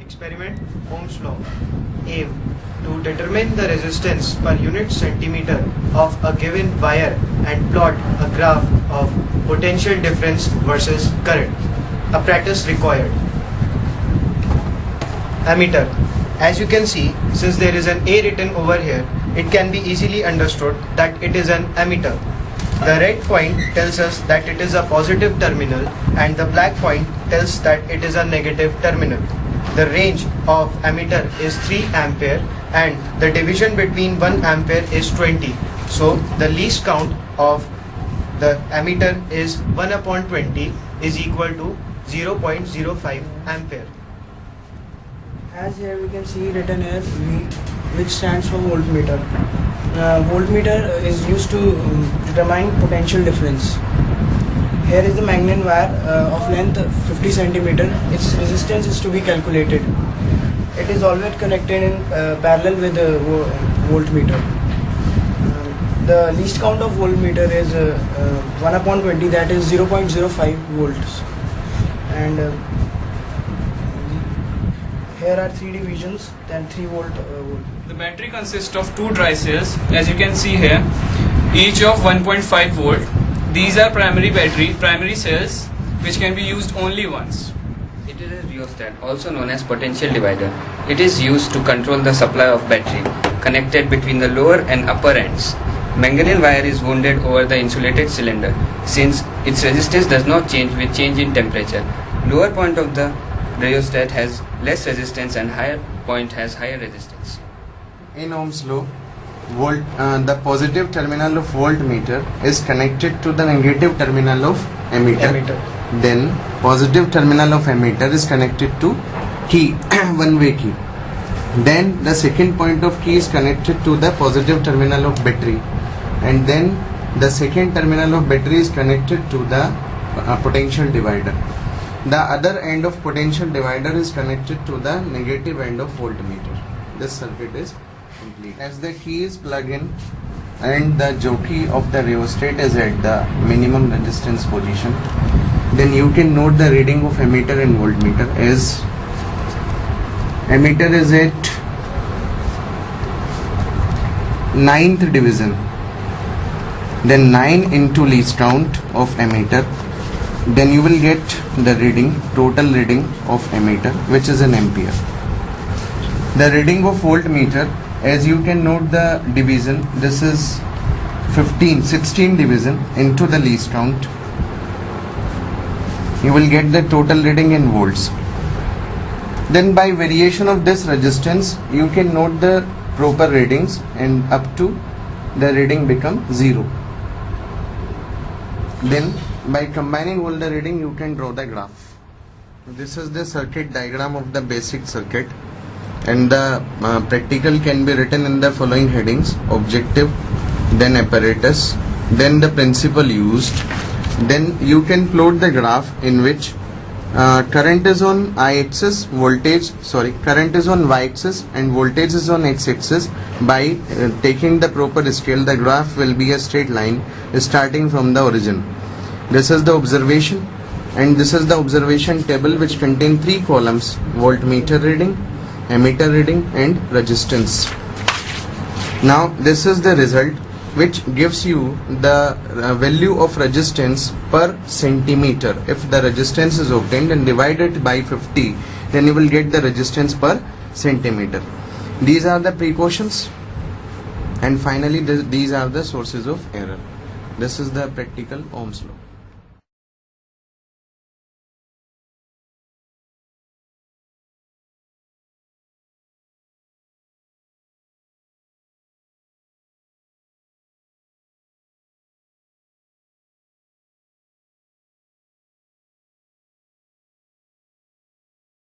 Experiment Ohm's law. Aim to determine the resistance per unit centimeter of a given wire and plot a graph of potential difference versus current. Apparatus required. Ammeter. As you can see, since there is an A written over here, it can be easily understood that it is an ammeter. The red point tells us that it is a positive terminal and the black point tells that it is a negative terminal. The range of ammeter is 3 ampere and the division between 1 ampere is 20. So the least count of the ammeter is 1 upon 20 is equal to 0.05 ampere. As here we can see written here V, which stands for voltmeter. Voltmeter is used to determine potential difference. Here is the magnet wire of length 50 centimeter. Its resistance is to be calculated. It is always connected in parallel with the voltmeter. The least count of voltmeter is 1 upon 20, that is 0.05 volts. And here are 3 divisions, then 3 volt. The battery consists of 2 dry cells, as you can see here, each of 1.5 volt. These are primary cells, which can be used only once. It is a rheostat, also known as potential divider. It is used to control the supply of battery, connected between the lower and upper ends. Manganese wire is wounded over the insulated cylinder, since its resistance does not change with change in temperature. Lower point of the rheostat has less resistance and higher point has higher resistance. In Ohm's law, the positive terminal of voltmeter is connected to the negative terminal of ammeter. Then positive terminal of ammeter is connected to key, one-way key. Then the second point of key is connected to the positive terminal of battery, and then the second terminal of battery is connected to the potential divider. The other end of potential divider is connected to the negative end of voltmeter. This circuit is complete. As the key is plugged in and the jockey of the rheostat is at the minimum resistance position, then you can note the reading of ammeter and voltmeter. As ammeter is at 9th division, then 9 into least count of ammeter, then you will get the reading, total reading of ammeter, which is an ampere. The reading of voltmeter, as you can note the division, this is 16 division into the least count. You will get the total reading in volts. Then by variation of this resistance, you can note the proper readings, and up to the reading become 0. Then by combining all the reading, you can draw the graph. This is the circuit diagram of the basic circuit, and the practical can be written in the following headings: objective, then apparatus, then the principle used. Then you can plot the graph in which current is on y-axis, current is on y-axis and voltage is on x-axis. By taking the proper scale, the graph will be a straight line starting from the origin. This is the observation, and this is the observation table, which contain 3 columns: voltmeter reading, ammeter reading and resistance. Now this is the result, which gives you the value of resistance per centimeter. If the resistance is obtained and divided by 50, then you will get the resistance per centimeter. These are the precautions, and finally these are the sources of error. This is the practical Ohm's law.